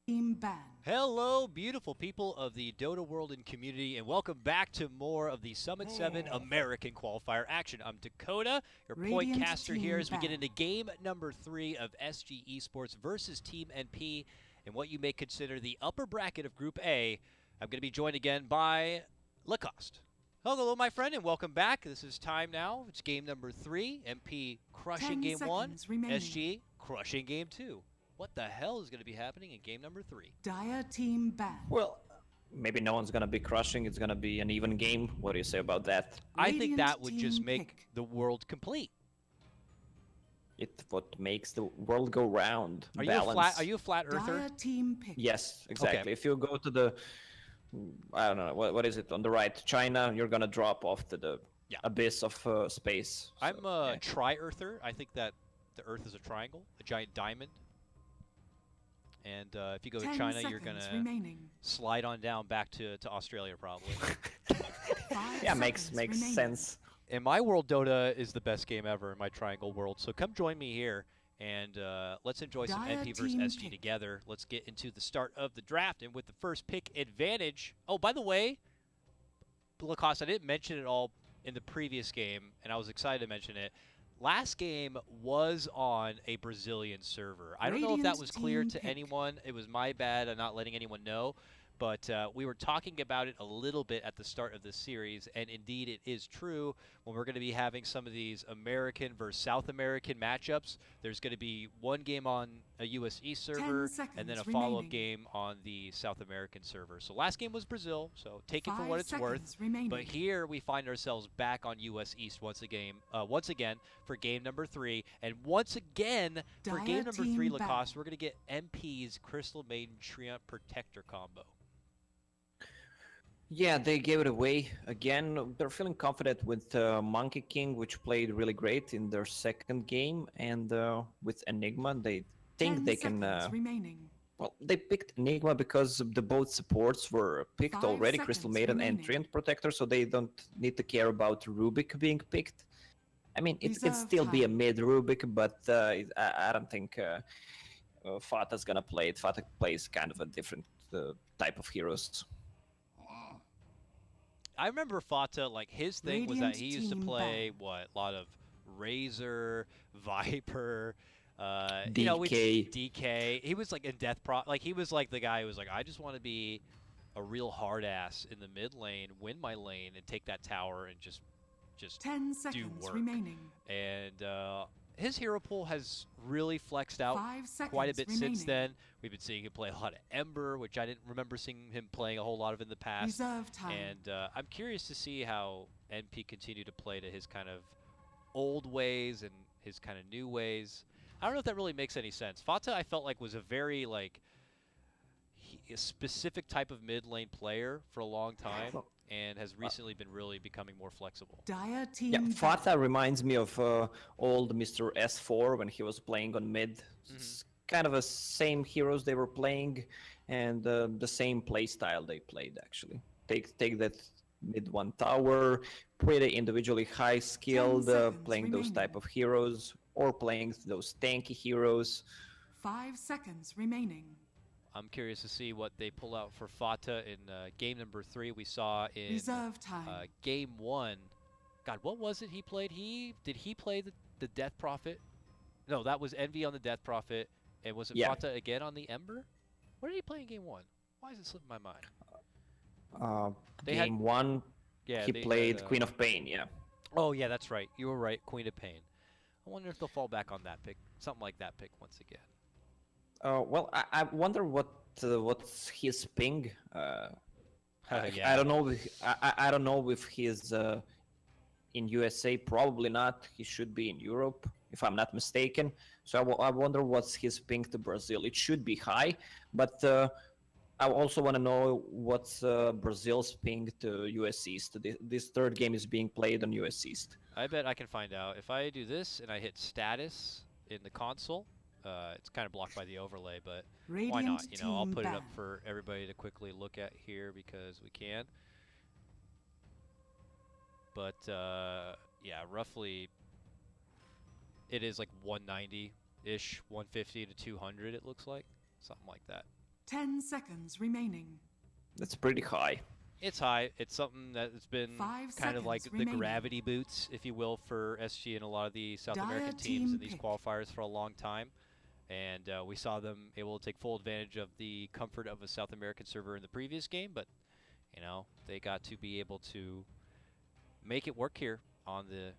Team ban. Hello, beautiful people of the Dota world and community, and welcome back to more of the Summit 7 American Qualifier action. I'm Dakota, your point Radiant caster team here as we get ban. into game number 3 of SG Esports versus Team NP in what you may consider the upper bracket of Group A. I'm going to be joined again by Lacoste. Hello, my friend, and welcome back. This is time now. It's game number 3. MP crushing 10 game 1, seconds remaining. SG crushing game 2. What the hell is going to be happening in game number 3? Dire team ban. Well, maybe no one's gonna be crushing. It's gonna be an even game. What do you say about that? I think Radiant that would just team make pick. the world complete. It's what makes the world go round. Are balance. you a flat earther? Dire team pick. Yes, exactly. Okay. If you go to the, I don't know, what is it on the right? China, you're gonna drop off to the Yeah. abyss of space. So, I'm a yeah. tri-earther. I think that the Earth is a triangle, a giant diamond. And if you go to 10 China, you're seconds gonna remaining. slide on down back to Australia probably. 5 Yeah, makes seconds remaining. sense. In my world, Dota is the best game ever in my triangle world. So come join me here and let's enjoy some Dire NP versus team SG pick. together. Let's get into the start of the draft and with the first pick advantage. Oh, by the way, Lacoste, I didn't mention it all in the previous game, and I was excited to mention it. Last game was on a Brazilian server. I don't know if that Radiant was clear team to pick. anyone. It was my bad. I'm not letting anyone know. But we were talking about it a little bit at the start of this series, and indeed it is true. When we're going to be having some of these American versus South American matchups, there's going to be one game on a US East server, and then a seconds follow-up remaining. game on the South American server. So last game was Brazil, so take it for 5 what it's worth. seconds remaining. But here we find ourselves back on US East once again for game number 3, and once again for Dire game number team 3, back. Lacoste, we're going to get MP's Crystal Maiden Treant Protector combo. Yeah, they gave it away again. They're feeling confident with Monkey King, which played really great in their second game, and with Enigma, they think 10 they can. seconds remaining. Well, they picked Enigma because the both supports were picked 5 already, Crystal seconds Maiden remaining. and Treant Protector, so they don't need to care about Rubik being picked. I mean, it could Reserve still be a time. mid Rubik, but I don't think Fata's gonna play it. Fata plays kind of a different type of heroes. I remember Fata, like, his thing was that Radiant he used to team play, ban. a lot of Razor, Viper, DK. DK. He was, like, in Death Pro. Like, he was, like, the guy who was like, I just want to be a real hard ass in the mid lane, win my lane, and take that tower and just 10 do seconds work. remaining. And his hero pool has really flexed out 5 seconds quite a bit since remaining. then. We've been seeing him play a lot of Ember, which I didn't remember seeing him playing a whole lot of in the past. Reserve time. And I'm curious to see how NP continue to play to his kind of old ways and his kind of new ways. I don't know if that really makes any sense. Fata, I felt like, was a very, like, a specific type of mid lane player for a long time and has recently been really becoming more flexible. Dire team Yeah, ban. Fata reminds me of old Mr. S4 when he was playing on mid. It's kind of the same heroes they were playing and the same play style they played, actually. Take that mid one tower, pretty individually high skilled, 10 seconds playing those remaining. type of heroes, or playing those tanky heroes. 5 seconds remaining. I'm curious to see what they pull out for Fata in game number 3. We saw in Reserve time. game 1. God, what was it he played? Did he play the Death Prophet? No, that was Envy on the Death Prophet. And was it Yeah. Fata again on the Ember? What did he play in game 1? Why is it slipping my mind? They had- Game one, Yeah, he they played had, Queen of Pain, yeah. Oh, yeah, that's right. You were right. Queen of Pain. I wonder if they'll fall back on that pick. Something like that pick once again. Well, I wonder what's his ping. Yeah. I don't know. I don't know if he's in USA. Probably not. He should be in Europe, if I'm not mistaken. So I wonder what's his ping to Brazil. It should be high, but I also want to know what's Brazil's ping to US East. This third game is being played on US East. I bet I can find out. If I do this and I hit status in the console, it's kind of blocked by the overlay, but why not? Radiant You know, I'll team put it up ban. for everybody to quickly look at here because we can. But yeah, roughly it is like 190-ish, 150 to 200 it looks like. Something like that. 10 seconds remaining. That's pretty high. It's high. It's something that's been 5 kind of like seconds the remaining. gravity boots, if you will, for SG and a lot of the South Dire American teams team in these pick. qualifiers for a long time. And we saw them able to take full advantage of the comfort of a South American server in the previous game, but you know, they got to be able to make it work here on the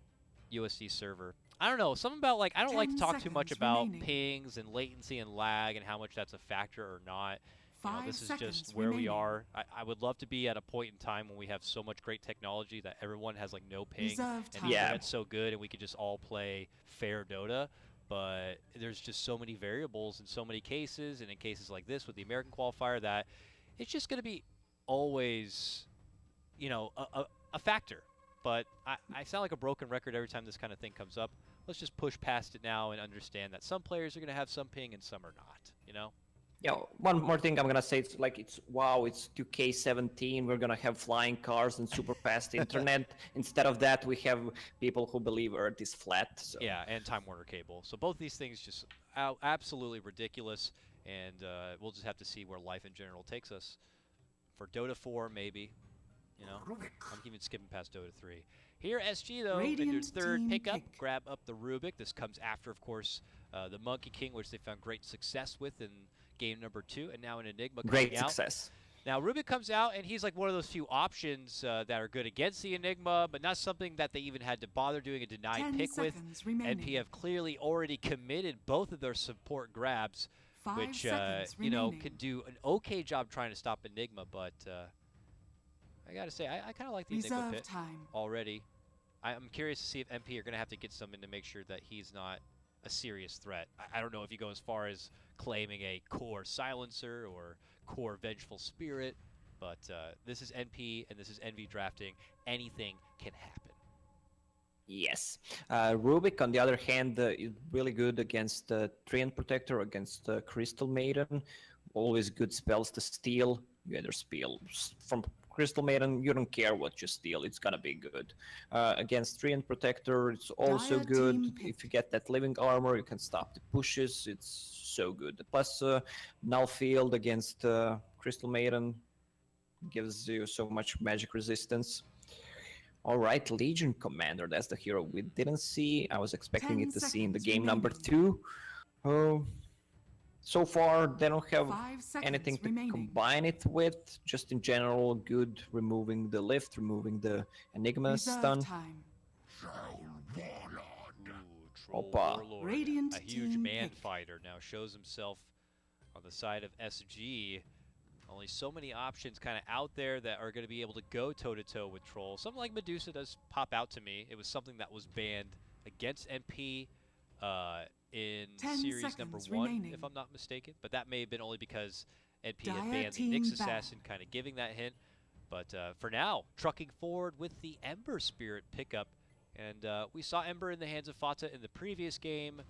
USD server. I don't know, something about, like, I don't like to 10 talk too much seconds about remaining. pings and latency and lag and how much that's a factor or not. You know, 5 this is seconds just where we remaining. are. I would love to be at a point in time when we have so much great technology that everyone has, like, no ping Reserve and time. the Yeah. internet's so good and we could just all play fair Dota. But there's just so many variables in so many cases, and in cases like this with the American qualifier, that it's just going to be always, you know, a factor. But I sound like a broken record every time this kind of thing comes up. Let's just push past it now and understand that some players are going to have some ping and some are not, you know? Yeah, one more thing I'm gonna say, it's like, it's 2K17, we're gonna have flying cars and super fast internet. Instead of that, we have people who believe Earth is flat. So. Yeah, and Time Warner Cable. So both these things just absolutely ridiculous, and we'll just have to see where life in general takes us. For Dota 4, maybe, you know? I'm even skipping past Dota 3. Here, SG, though, Vineyard's Radiant third team pickup, pick. grab up the Rubik. This comes after, of course, the Monkey King, which they found great success with in game number 2, and now an Enigma coming Great out. success. Now, Rubik comes out, and he's like one of those few options that are good against the Enigma, but not something that they even had to bother doing a denied 10 pick with. seconds remaining. NP have clearly already committed both of their support grabs, 5 which, seconds you know, remaining. can do an okay job trying to stop Enigma, but I gotta say, I kind of like the Enigma Reserve pick time. already. I'm curious to see if MP are going to have to get something to make sure that he's not a serious threat. I don't know if you go as far as claiming a core silencer or core vengeful spirit, but this is NP and this is NV drafting. Anything can happen. Yes. Rubik, on the other hand, is really good against Treant Protector, against Crystal Maiden. Always good spells to steal. You either steal from Crystal Maiden, you don't care what you steal, it's gonna be good. Against Treant Protector, it's also Dire good. team pick. If you get that living armor, you can stop the pushes, it's so good. Plus, Null Field against Crystal Maiden gives you so much magic resistance. All right, Legion Commander, that's the hero we didn't see. I was expecting 10 it to see in the seconds game number remaining. 2. So far, they don't have 5 seconds anything to remaining. combine it with. Just in general, good removing the lift, removing the Enigma Reserve stun. time. Ooh, Troll Opa. Warlord, Radiant a huge team man pick. fighter, now shows himself on the side of SG. Only so many options kind of out there that are going to be able to go toe-to-toe with Troll. Something like Medusa does pop out to me. It was something that was banned against NP in 10 series number seconds 1, remaining. if I'm not mistaken. But that may have been only because NP Dire had banned the team Nyx back. Assassin, kind of giving that hint. But for now, trucking forward with the Ember Spirit pickup. And we saw Ember in the hands of Fata in the previous game.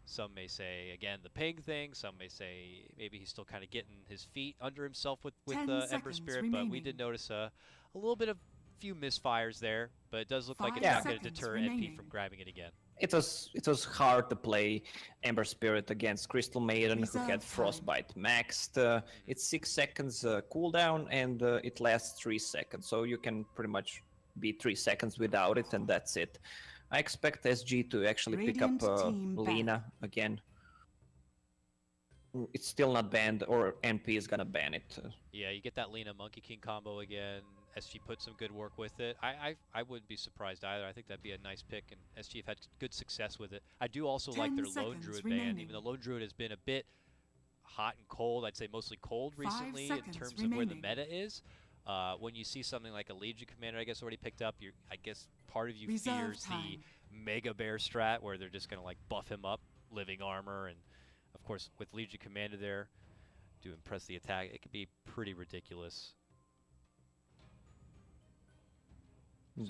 Some may say, again, the ping thing. Some may say maybe he's still kind of getting his feet under himself with 10 Ember seconds Spirit. But we remaining. did notice a little bit of few misfires there. But it does look like 5 it's not going to seconds deter NP remaining. from grabbing it again. It was hard to play Ember Spirit against Crystal Maiden, who Reserve had time. Frostbite maxed. It's 6 seconds cooldown, and it lasts 3 seconds, so you can pretty much be 3 seconds without it, and that's it. I expect SG to actually pick up Radiant team back. Lina again. It's still not banned, or NP is gonna ban it. Yeah, you get that Lena Monkey King combo again. SG put some good work with it. I wouldn't be surprised either. I think that'd be a nice pick, and SG have had good success with it. I do also like 10 their Lone seconds Druid ban, remaining. even though Lone Druid has been a bit hot and cold. I'd say mostly cold 5 recently in seconds terms of where the remaining. meta is. When you see something like a Legion Commander, I guess, already picked up, I guess part of you Reserve fears time. the Mega Bear strat, where they're just going to like buff him up, living armor, and of course with Legion Commander there to impress the attack, it could be pretty ridiculous.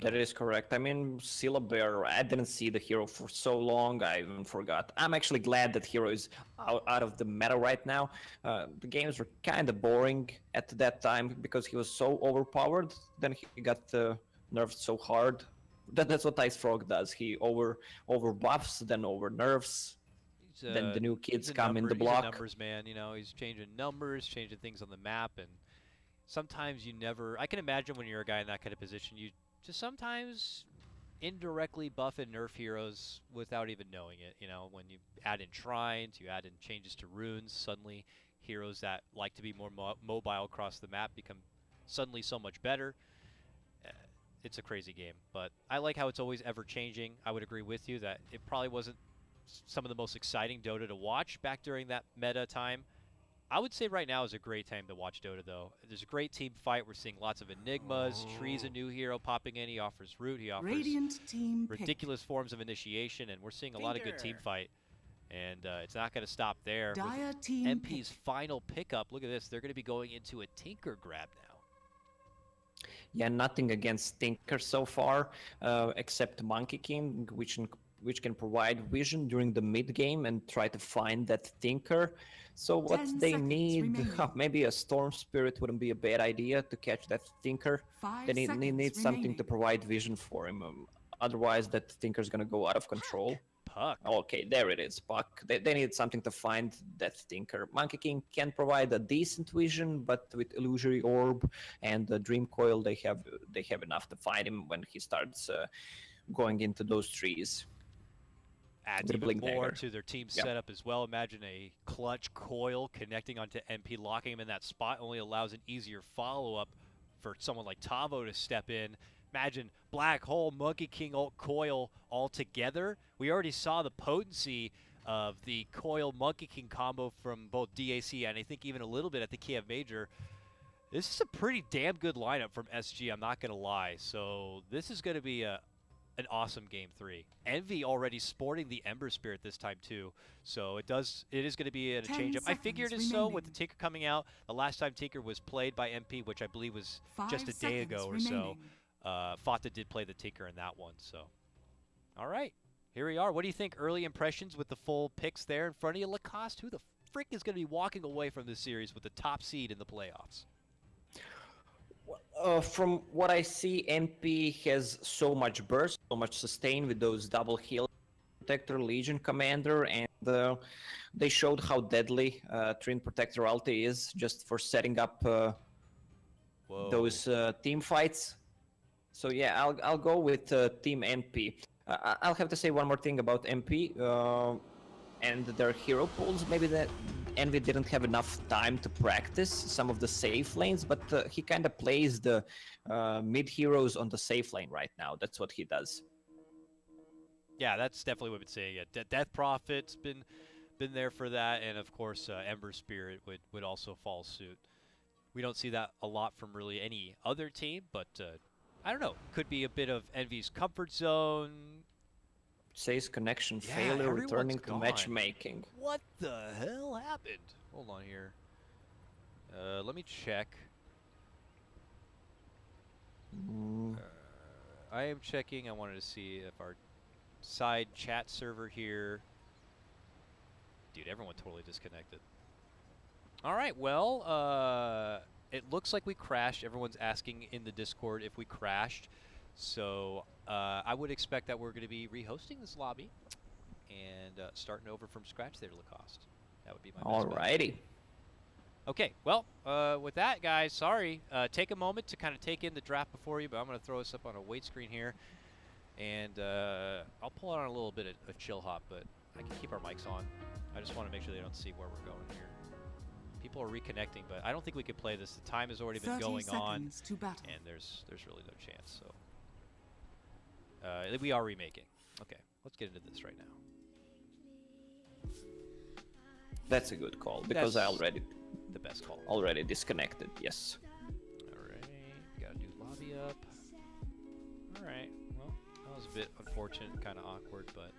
That is correct. I mean, Scylla Bear, I didn't see the hero for so long, I even forgot. I'm actually glad that hero is out of the meta right now. The games were kind of boring at that time because he was so overpowered. Then he got nerfed so hard. That's what Ice Frog does. He over buffs, then over nerfs. then the new kids he's a come in the He's a block. numbers man, you know. He's changing numbers, changing things on the map, and sometimes you never. I can imagine when you're a guy in that kind of position, you just sometimes indirectly buff and nerf heroes without even knowing it. You know, when you add in shrines, you add in changes to runes, suddenly heroes that like to be more mobile across the map become suddenly so much better. It's a crazy game, but I like how it's always ever changing. I would agree with you that it probably wasn't some of the most exciting Dota to watch back during that meta time. I would say right now is a great time to watch Dota, though. There's a great team fight. We're seeing lots of enigmas. Tree's a new hero popping in. He offers root. He offers Radiant team ridiculous forms of initiation, and we're seeing a lot of good team fight. And it's not going to stop there. Dire With team MP's final pickup, look at this. They're going to be going into a Tinker grab now. Yeah, nothing against Tinker so far, except Monkey King, which can provide vision during the mid game and try to find that Tinker. So what 10 they seconds need, remaining. maybe a Storm Spirit wouldn't be a bad idea to catch that Tinker. 5 They need seconds something remaining. to provide vision for him. Otherwise, that Tinker's gonna go out of control. Puck. Okay, there it is, Puck. They need something to find that Tinker. Monkey King can provide a decent vision, but with Illusory Orb and the Dream Coil, they have enough to find him when he starts going into those trees. Adds With a even blink more dagger. to their team Yep. setup as well. Imagine a clutch coil connecting onto MP, locking him in that spot only allows an easier follow-up for someone like Tavo to step in. Imagine Black Hole, Monkey King, ult coil all together. We already saw the potency of the coil Monkey King combo from both DAC and I think even a little bit at the Kiev Major. This is a pretty damn good lineup from SG, I'm not going to lie. So this is going to be an awesome game 3. Envy already sporting the Ember Spirit this time too, so it is going to be a 10 change up. I figured as seconds so with the remaining. Tinker coming out. The last time Tinker was played by MP, which I believe was 5 just a day seconds ago or so. remaining. Fata did play the Tinker in that one, so. All right, here we are. What do you think? Early impressions with the full picks there in front of you. Lacoste, who the frick is going to be walking away from this series with the top seed in the playoffs? From what I see, MP has so much burst, so much sustain with those double heal Protector, Legion Commander, and they showed how deadly Trin Protector ulti is just for setting up those team fights. So yeah, I'll go with Team MP. I'll have to say one more thing about MP and their hero pools. Maybe that Envy didn't have enough time to practice some of the safe lanes, but he kind of plays the mid heroes on the safe lane right now. That's what he does. Yeah, that's definitely what we'd say. Yeah, Death Prophet's been there for that, and of course Ember Spirit would also follow suit. We don't see that a lot from really any other team, but I don't know. Could be a bit of Envy's comfort zone. Says connection Yeah, failure, everyone's returning to gone. matchmaking. What the hell happened? Hold on here. Let me check. I am checking. I wanted to see if our side chat server here. Dude, everyone totally disconnected. All right, well, it looks like we crashed. Everyone's asking in the Discord if we crashed. So I would expect that we're going to be rehosting this lobby and starting over from scratch there, Lacoste. That would be my best bet. Alrighty. Okay, well, with that, guys, sorry. Take a moment to kind of take in the draft before you, but I'm going to throw us up on a wait screen here. And I'll pull out on a little bit of chill hop, but I can keep our mics on. I just want to make sure they don't see where we're going here. People are reconnecting, but I don't think we could play this. The time has already been 30 going on, seconds to battle. and there's really no chance. So we are remaking. Okay, let's get into this right now. That's a good call because I That's already the best call. disconnected. Yes. Alright, gotta do lobby up. Alright, well, that was a bit unfortunate and kind of awkward, but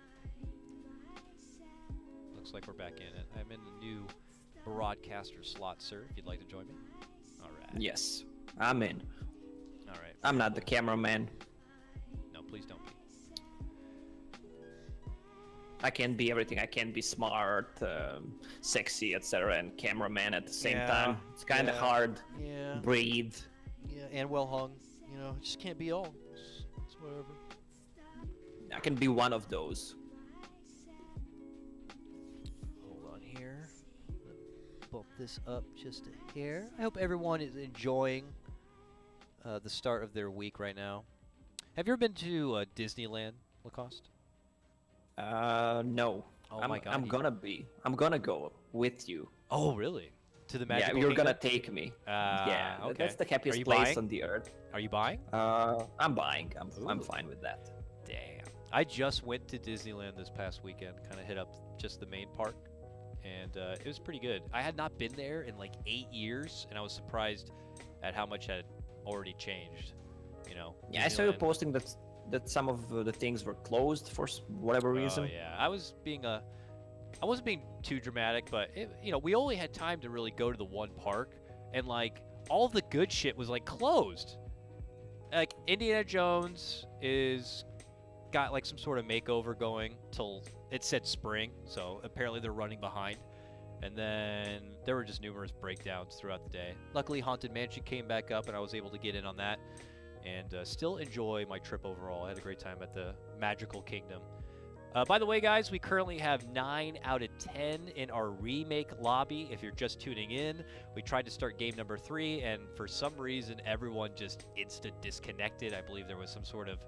looks like we're back in it. I'm in the new broadcaster slot, sir, if you'd like to join me. Alright. Yes. I'm in. Alright. I'm not the cameraman. No, please don't be. I can't be everything. I can't be smart, sexy, etc., and cameraman at the same time. It's kind of hard. Yeah. Breathe. Yeah, and well hung. You know, just can't be all. It's whatever. I can be one of those. bump this up just a hair. I hope everyone is enjoying the start of their week right now. Have you ever been to Disneyland, Lacoste? No. Oh my God. I'm gonna go with you. Oh, really? To the Magical Yeah, you're Kingdom? gonna take me. Yeah, okay. that's the happiest you place buying? on the earth. Are you buying? I'm buying. I'm Ooh. fine with that. Damn. I just went to Disneyland this past weekend, kind of hit up just the main park, and it was pretty good. I had not been there in like 8 years, and I was surprised at how much had already changed, you know. Yeah, I saw you Disneyland- posting that some of the things were closed for whatever reason. Oh, yeah. I wasn't being too dramatic, but you know, we only had time to really go to the one park, and like all the good shit was like closed. Like Indiana Jones got like some sort of makeover going till it said spring, so apparently they're running behind. And then there were just numerous breakdowns throughout the day. Luckily, Haunted Mansion came back up, and I was able to get in on that, and still enjoy my trip overall. I had a great time at the Magical Kingdom. By the way, guys, we currently have 9 out of 10 in our remake lobby. If you're just tuning in, we tried to start game number 3, and for some reason, everyone just instant disconnected. I believe there was some sort of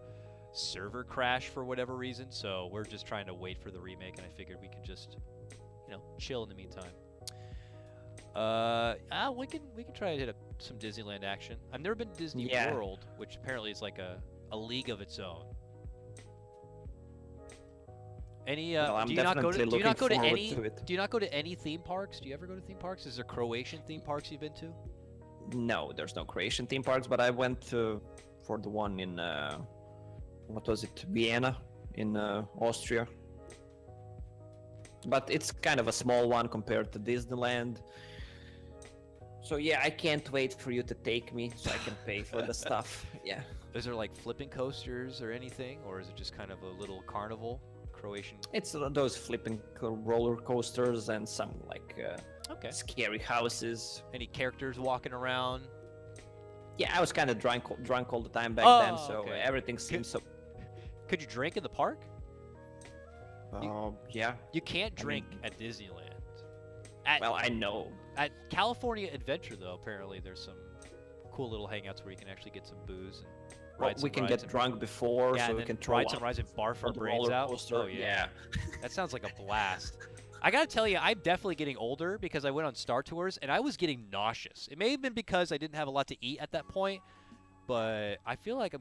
server crash for whatever reason, so we're just trying to wait for the remake, and I figured we could just, you know, chill in the meantime. We can try to hit up some Disneyland action. I've never been to Disney World, which apparently is like a league of its own. Any Well, do you not go to definitely do you not go to any theme parks? Do you ever go to theme parks? Is there Croatian theme parks you've been to? No, there's no Croatian theme parks, but I went for the one in what was it, Vienna in Austria. But it's kind of a small one compared to Disneyland. So yeah, I can't wait for you to take me so I can pay for the stuff. Yeah. Is there like flipping coasters or anything, or is it just kind of a little carnival? Croatian. It's those flipping roller coasters and some like Okay. scary houses. Any characters walking around? Yeah, I was kind of drunk all the time back then, so okay. everything seems so. Could you drink in the park? Yeah. You can't drink at Disneyland. Well, I know. At California Adventure, though, apparently there's some cool little hangouts where you can actually get some booze and ride some We can rides get drunk before, yeah, so and we then can throw ride up some rides and barf our on the brains roller out. coaster. Oh yeah, that sounds like a blast. I gotta tell you, I'm definitely getting older because I went on Star Tours and I was getting nauseous. It may have been because I didn't have a lot to eat at that point, but I feel like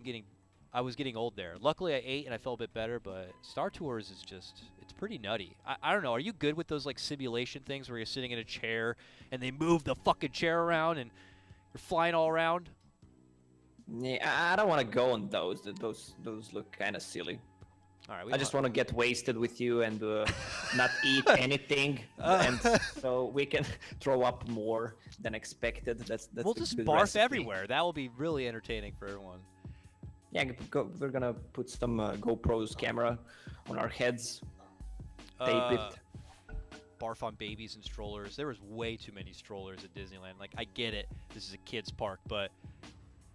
I was getting old there. Luckily, I ate and I felt a bit better, but Star Tours is just, it's pretty nutty. I don't know, are you good with those like simulation things where you're sitting in a chair and they move the fucking chair around and you're flying all around? Yeah, I don't want to go on those. Those look kind of silly. All right, I just want to get wasted with you and not eat anything, and so we can throw up more than expected. That's we'll the just good barf recipe. everywhere. That will be really entertaining for everyone. Yeah, we're gonna put some GoPro's camera on our heads, tape it. Barf on babies and strollers. There was way too many strollers at Disneyland. Like, I get it. This is a kid's park, but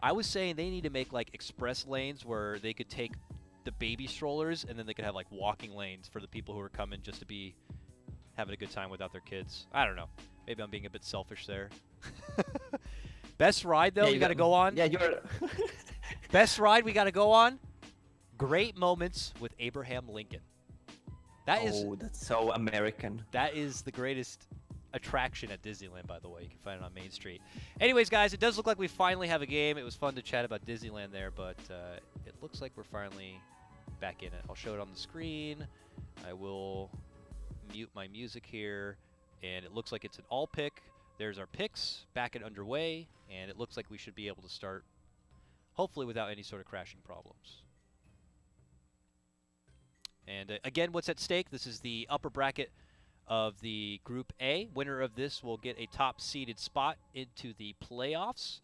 I was saying they need to make, like, express lanes where they could take the baby strollers and then they could have, like, walking lanes for the people who are coming just to be having a good time without their kids. I don't know. Maybe I'm being a bit selfish there. Best ride, though, Yeah, you got to go on? Yeah, you're. Best ride we got to go on? Great Moments with Abraham Lincoln. Oh, that's so American. That is the greatest attraction at Disneyland, by the way. You can find it on Main Street. Anyways, guys, it does look like we finally have a game. It was fun to chat about Disneyland there, but it looks like we're finally back in it. I'll show it on the screen. I will mute my music here, and it looks like it's an all pick. There's our picks back and underway, and it looks like we should be able to start, hopefully without any sort of crashing problems. And again, what's at stake? This is the upper bracket of the Group A. Winner of this will get a top-seeded spot into the playoffs,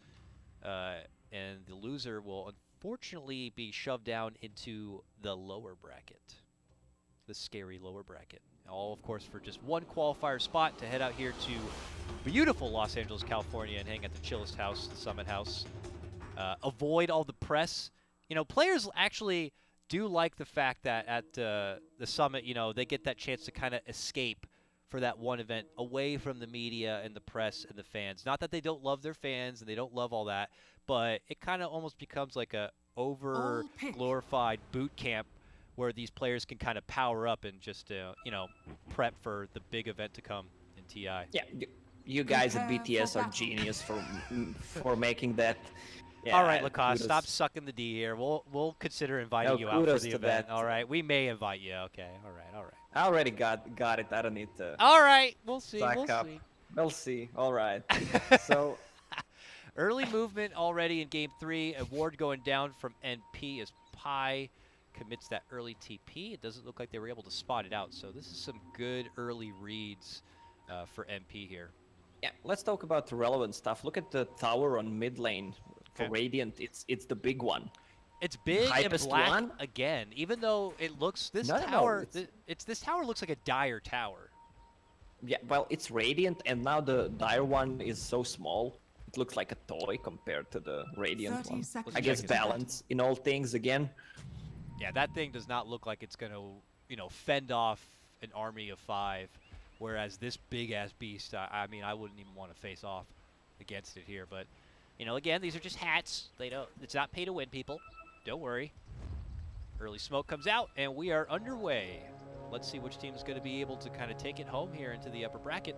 and the loser will unfortunately be shoved down into the lower bracket, the scary lower bracket. All, of course, for just one qualifier spot to head out here to beautiful Los Angeles, California, and hang at the chillest house, the Summit House. Avoid all the press. You know, players actually do like the fact that at the Summit, you know, they get that chance to kind of escape for that one event away from the media and the press and the fans. Not that they don't love their fans and they don't love all that, but it kind of almost becomes like a over glorified boot camp where these players can kind of power up and just you know, prep for the big event to come in TI. Yeah, you guys at BTS are genius for making that. Yeah, all right, Lacoste, stop sucking the D here. We'll consider inviting you out for the event. All right, we may invite you. Okay, all right, all right. I already got it. I don't need to. All right, we'll see. We'll see. All right. So early movement already in Game 3. Award going down from NP as Pi commits that early TP. It doesn't look like they were able to spot it out. So this is some good early reads for NP here. Yeah, let's talk about the relevant stuff. Look at the tower on mid lane. For Radiant, it's the big one. It's big and black again, even though it looks this tower. This tower looks like a Dire tower. Yeah, well, it's Radiant, and now the Dire one is so small. It looks like a toy compared to the Radiant one. I guess balance in all things again. Yeah, that thing does not look like it's gonna, you know, fend off an army of 5. Whereas this big ass beast, I mean, I wouldn't even want to face off against it here, but. You know, again, these are just hats. It's not pay to win, people. Don't worry. Early smoke comes out, and we are underway. Let's see which team is going to be able to kind of take it home here into the upper bracket.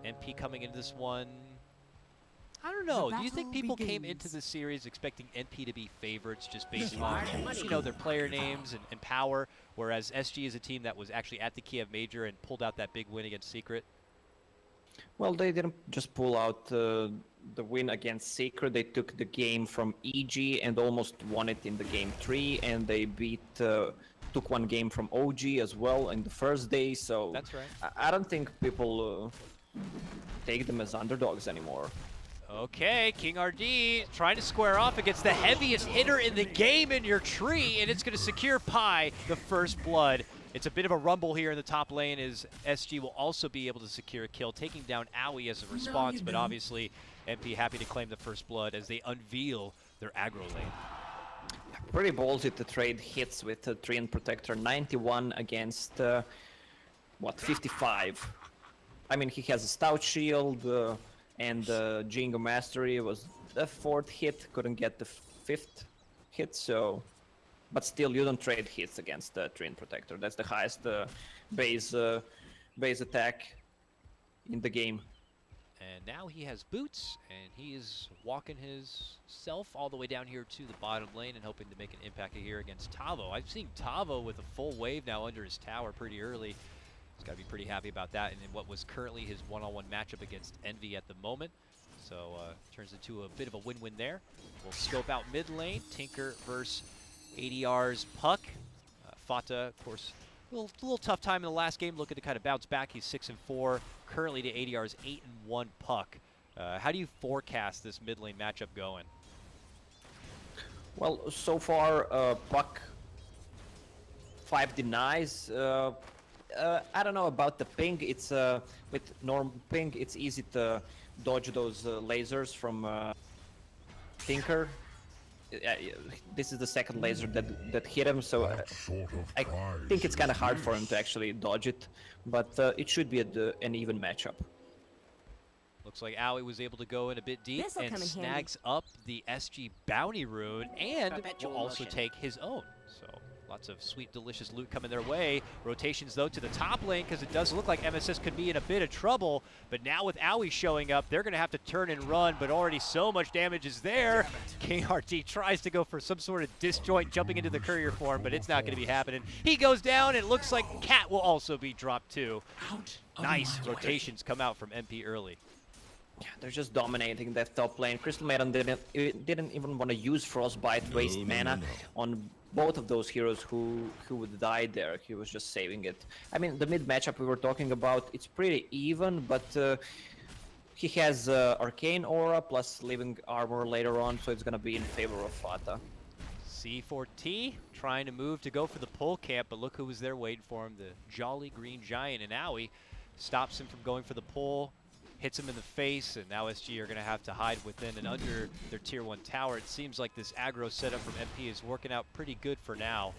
NP coming into this one. I don't know. Do you think people came into this series expecting NP to be favorites just based on, you know, their player names and power, whereas SG is a team that was actually at the Kiev Major and pulled out that big win against Secret? Well, they didn't just pull out the win against Secret. They took the game from EG and almost won it in the game 3, and they took one game from OG as well in the first day. So that's right. I don't think people take them as underdogs anymore. Okay, King RD trying to square off against the heaviest hitter in the game in your tree, and it's going to secure Pi the first blood. It's a bit of a rumble here in the top lane as SG will also be able to secure a kill, taking down Owie as a response, but obviously MP happy to claim the first blood as they unveil their aggro lane. Pretty ballsy to trade hits with the Treant Protector. 91 against, 55. I mean, he has a Stout Shield and Jingo Mastery was the 4th hit, couldn't get the 5th hit, so... But still, you don't trade hits against the Treant Protector. That's the highest base attack in the game. And now he has boots, and he is walking his self all the way down here to the bottom lane and hoping to make an impact here against Tavo. I've seen Tavo with a full wave now under his tower pretty early. He's got to be pretty happy about that, and in what was currently his one-on-one matchup against Envy at the moment. So turns into a bit of a win-win there. We'll scope out mid lane. Tinker versus ADR's Puck. Fata, of course, a little tough time in the last game, looking to kind of bounce back. He's 6-4, currently to ADR's 8-1 Puck. How do you forecast this mid lane matchup going? Well, so far, Puck 5 denies. I don't know about the ping. It's with normal ping, it's easy to dodge those lasers from Tinker. This is the second laser that hit him, so I think it's kind of hard for him to actually dodge it, but it should be an even matchup. Looks like Owie was able to go in a bit deep and snags up the SG bounty rune and will also take his own. So lots of sweet, delicious loot coming their way. Rotations, though, to the top lane because it does look like MSS could be in a bit of trouble. But now with Owie showing up, they're going to have to turn and run, but already so much damage is there. King RT tries to go for some sort of disjoint jumping into the courier form, but it's not going to be happening. He goes down, and it looks like Cat will also be dropped too. Nice rotations come out from MP early. Yeah, they're just dominating that top lane. Crystal Maiden didn't even want to use Frostbite, waste mana on both of those heroes who would die there. He was just saving it. I mean, the mid matchup we were talking about, it's pretty even, but he has Arcane Aura plus Living Armor later on, so it's going to be in favor of Fata. C4T trying to move to go for the pull camp, but look who was there waiting for him. The Jolly Green Giant, and Owie stops him from going for the pull. Hits him in the face, and now SG are going to have to hide within and under their tier 1 tower. It seems like this aggro setup from MP is working out pretty good for now.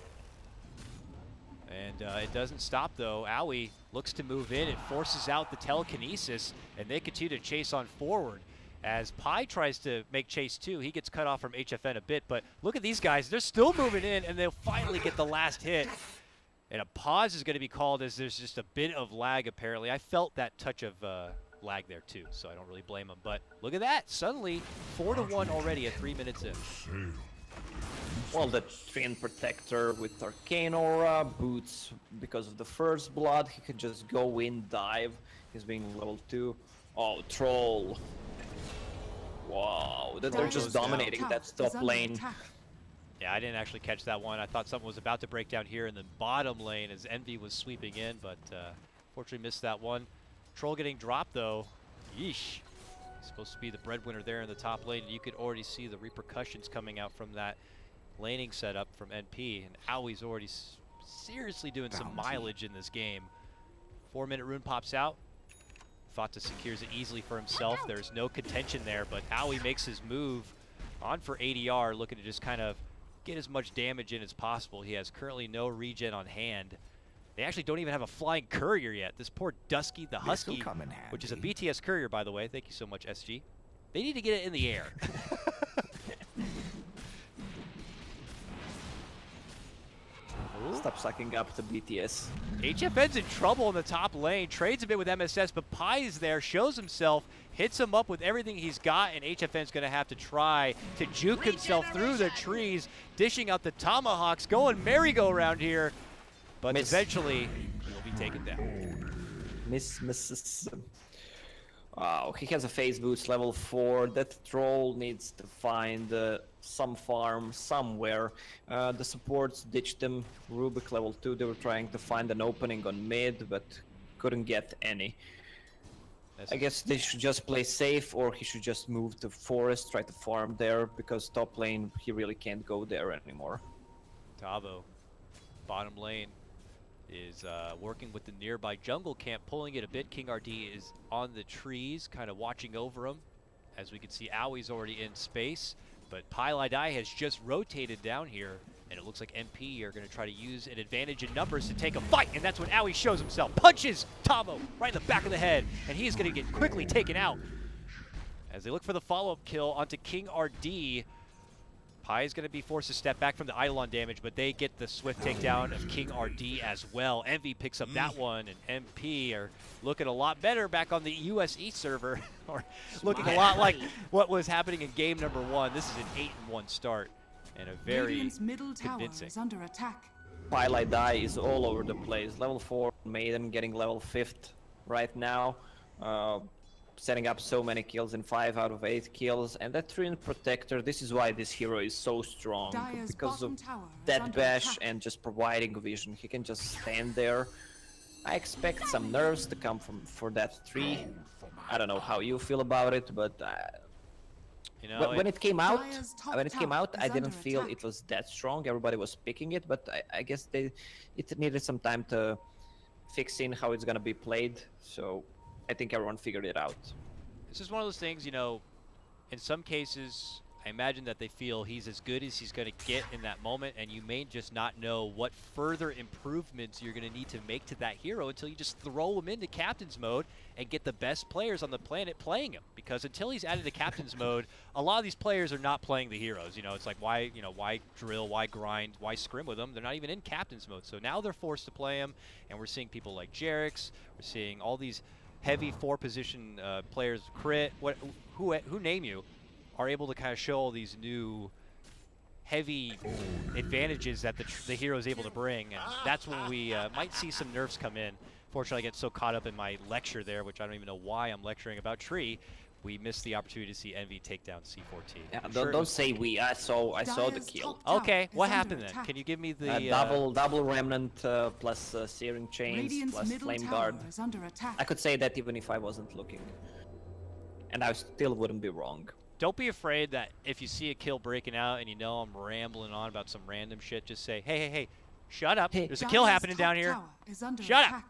And it doesn't stop, though. Owie looks to move in. It forces out the telekinesis, and they continue to chase on forward. As Pi tries to make chase, too. He gets cut off from HFN a bit, but look at these guys. They're still moving in, and they'll finally get the last hit. And a pause is going to be called as there's just a bit of lag, apparently. I felt that touch of lag there, too, so I don't really blame him. But look at that. Suddenly, 4-1 already at 3 minutes in. Well, the Treant Protector with Arcane Aura, Boots, because of the first blood, he could just go in, dive. He's being level 2. Oh, Troll. Wow, they're just dominating that top lane. Yeah, I didn't actually catch that one. I thought something was about to break down here in the bottom lane as Envy was sweeping in, but fortunately missed that one. Troll getting dropped, though. Yeesh. Supposed to be the breadwinner there in the top lane. You could already see the repercussions coming out from that laning setup from NP, and Owie's already seriously doing some mileage in this game. 4-minute rune pops out. Fata secures it easily for himself. There's no contention there, but Owie makes his move on for ADR, looking to just kind of get as much damage in as possible. He has currently no regen on hand. They actually don't even have a flying courier yet. This poor Dusky, the Husky, which is a BTS courier, by the way. Thank you so much, SG. They need to get it in the air. Stop sucking up to BTS. HFN's in trouble in the top lane. Trades a bit with MSS, but Pi is there, shows himself, hits him up with everything he's got, and HFN's going to have to try to juke himself through the trees, dishing out the tomahawks, going merry-go-round here, but eventually he'll be taken down. Misses. Wow, he has a phase boost level 4. That Troll needs to find some farm somewhere. The supports ditched him. Rubik level 2, they were trying to find an opening on mid, but couldn't get any. I guess they should just play safe, or he should just move to forest, try to farm there, because top lane, he really can't go there anymore. Tavo, bottom lane, is working with the nearby jungle camp, pulling it a bit. King RD is on the trees, kind of watching over him. As we can see, Owie's already in space, but Pylai has just rotated down here, and it looks like MP are going to try to use an advantage in numbers to take a fight, and that's when Owie shows himself. Punches Tavo right in the back of the head, and he's going to get quickly taken out. As they look for the follow-up kill onto King RD, Pi is going to be forced to step back from the Eidolon damage, but they get the swift takedown of King RD as well. Envy picks up that one, and MP are looking a lot better back on the USE server, or looking a lot like what was happening in game number 1. This is an 8-1 start, and a very middle tower convincing. is under attack. Pylai is all over the place. Level 4 Maiden getting level 5th right now. Setting up so many kills in 5 out of 8 kills, and that Treant Protector, this is why this hero is so strong, because of Dead Bash and just providing vision. He can just stand there. I expect some nerfs to come for that tree. I don't know how you feel about it, but you know, when it came out, I didn't feel it was that strong. Everybody was picking it, but I guess it needed some time to fix in how it's gonna be played. So I think everyone figured it out. This is one of those things, you know, in some cases, I imagine that they feel he's as good as he's going to get in that moment, and you may just not know what further improvements you're going to need to make to that hero until you just throw him into captain's mode and get the best players on the planet playing him. Because until he's added to captain's mode, a lot of these players are not playing the heroes. You know, it's like, why drill, why grind, why scrim with them? They're not even in captain's mode. So now they're forced to play him, and we're seeing people like Jerix, we're seeing all these heavy 4-position players, Crit, who name you, are able to kind of show all these new heavy advantages that the hero is able to bring, and that's when we might see some nerfs come in. Fortunately, I get so caught up in my lecture there, which I don't even know why I'm lecturing about Tree, we missed the opportunity to see Envy take down C14. Yeah, don't say we. I saw the kill. Okay, what happened then? Can you give me the double remnant plus searing chains plus flame guard? I could say that even if I wasn't looking, and I still wouldn't be wrong. Don't be afraid that if you see a kill breaking out and you know I'm rambling on about some random shit, just say, hey, shut up. There's a kill happening down here. Shut up.